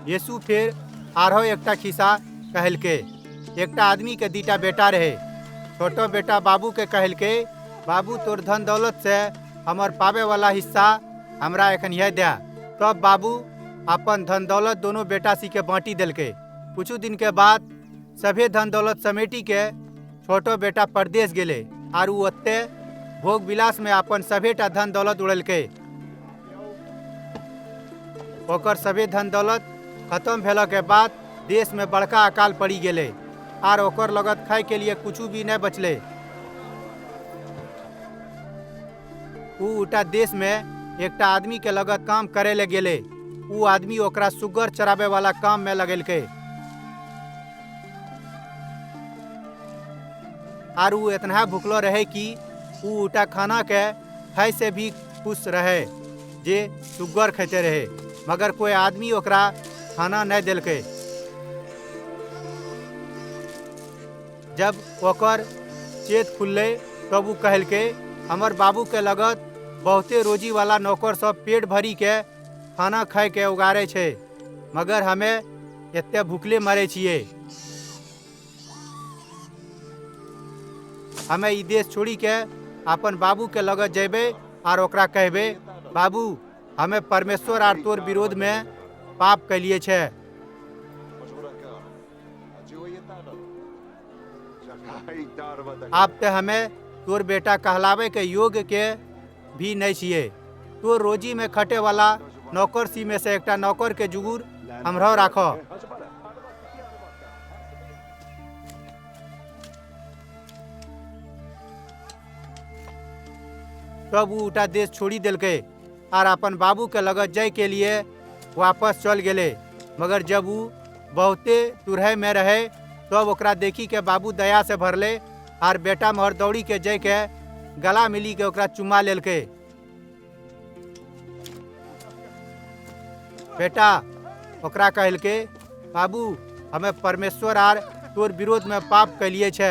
यीशु फिर आरो एकटा खिस्सा कहलके। एकटा आदमी के 2टा बेटा रहे। छोटो बेटा बाबू के कहलके, बाबू तोर धन दौलत से हमर पावे वाला हिस्सा हमरा एखन यह दे। तब बाबू अपन धन दौलत दोनों बेटा सी के बांटी दिलके। कुछ दिन के बाद सभे धन दौलत समेटी के छोटो बेटा परदेश गेले और ओते भोग विलास में अपन सभेटा धन दौलत उड़ेलके। ओकर सभे धन दौलत खत्म भेला के बाद देश में बड़का अकाल पड़ी गेले और ओकर लगत खाए के लिए कुछ भी नहीं बचले। उटा देश में एकटा आदमी के लगत काम करे ले गेले। उ आदमी ओकरा सुगर चराबे वाला काम में लगेलके और उ इतना भूखलो रहे कि उटा खाना के खाए से भी खुश रहे जे सुगर खेते रहे, मगर कोई आदमी ओकरा खाना नहीं दिलके। जब ओकर चेत खुलले तब उ कहलके, हमर बाबू के लगत बहुते रोजी वाला नौकर सब पेट भरी के खाना खाए के उगारे छे, मगर हमें एते भूखले मरे छिए। हमें ई देश छोड़ी के अपन बाबू के लगत जेबे और ओकरा कहबे, बाबू हमें परमेश्वर और तोर विरोध में पाप कलिए छे। आप ते हमें तोर बेटा कहलावे के योग्य के भी नहीं छिए। तोर रोजी में खटे वाला नौकर सी में से एकटा नौकर के जुगुर हमरो राखो। तब वो उटा देश छोड़ी दिलके और अपन बाबू के लगत जाए के लिए वापस चल गेले। मगर जब वो बहुते तुरहे में रहे तब ओकरा देखी के बाबू दया से भरले और बेटा मोहर दौड़ी के जाए के गला मिली के ओकरा चुम्मा लेलके। बेटा ओकरा कहलके, बाबू हमें परमेश्वर आर तोर विरोध में पाप कलिए छे,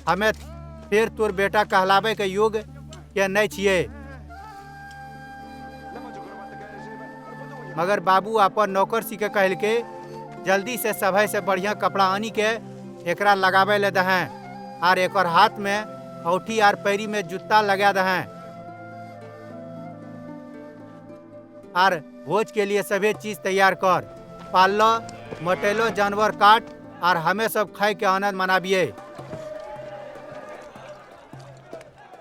हमें फिर तोर बेटा कहलावे के योग्य के नहीं छिए। मगर बाबू अपन नौकर सी के कहलके, जल्दी से सभे से बढ़िया कपड़ा आनी के एकरा लगावे ले दहें और एक हाथ में औठी और पैरी में जूता लगा दहें और भोज के लिए सभी चीज तैयार कर। पाललो मटेलो जानवर काट और हमें सब खाए के आनंद मनाबिए।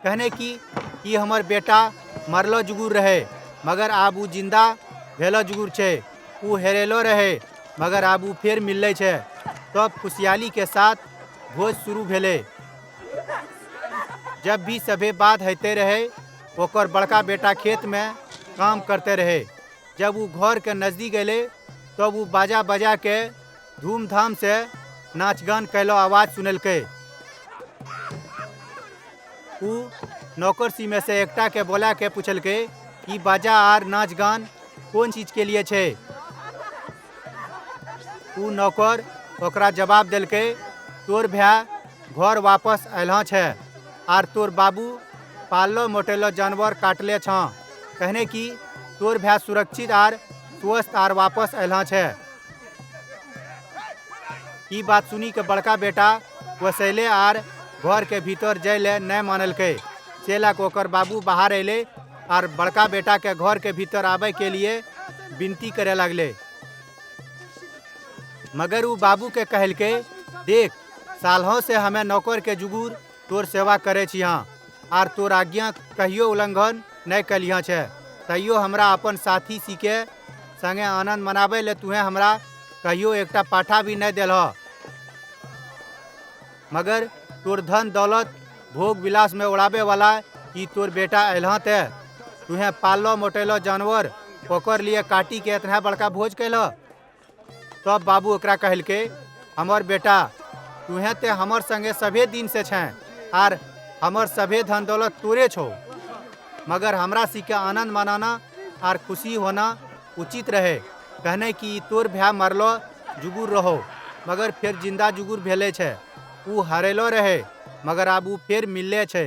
कहने की कि हमर बेटा मरलो जुगुर रहे, मगर आब उ जिंदा भेलो जुगुर छे। उ हेरेलो रहे, मगर आब उ फिर मिलले छे। तब खुशहाली के साथ भोज शुरू भेले। जब भी सभे बात होते रहे, ओकर बड़का बेटा खेत में काम करते रहे। जब वो घर के नजदीक गए तब वो बाजा बजा के धूमधाम से नाच गान कैलो आवाज सुनलके। उ नौकर सी में से एकटा के बोला के पूछलके कि बाजा आर नाच गान कौन चीज के लिए छे। उ नौकर ओकरा जवाब दिलके, तोर भैया घर वापस अयलह छे आर तोर बाबू पाललो मोटेलो जानवर काटले छ। कहने की तोर भैया सुरक्षित आर स्वस्थ आर वापस अयलह छे। ई बात सुनी के बड़का बेटा वसैले आर घर के भीतर जाइले नहीं मानलके। चेला को ओकर बाबू बाहर अले और बड़का बेटा के घर के भीतर आवे के लिए विनती करे लगले। मगर वो बाबू के कहलके, देख सालों से हमें नौकर के जुगुर तोर सेवा करे छिया आर तोर आज्ञा कहियो उल्लंघन नहीं कलिया छे। तैयो हमरा अपन साथी सी के संगे आनंद मनावे ले तुहे हमरा कहियो एकटा पाठा भी नहीं दिलह। मगर तोर धन दौलत भोग विलास में उड़ावे वाला कि तोर बेटा अयलह ते तुहे पाललो मोटेलो जानवर ओकर लिए काटी के इतना बड़का भोज कैलह। तब बाबू ओकरा कहलके, हमर बेटा तुहे ते हमर संगे सभे दिन से छे आर हमर सभे धन दौलत तोरे छो, मगर हमरा सी के आनंद मनाना और खुशी होना उचित रहे। कहने की तोर भैया मरलो जुगुर रहो, मगर फिर जिंदा जुगुर भेले छे। उ हरेलो रहे, मगर आब उ फिर मिलले छे।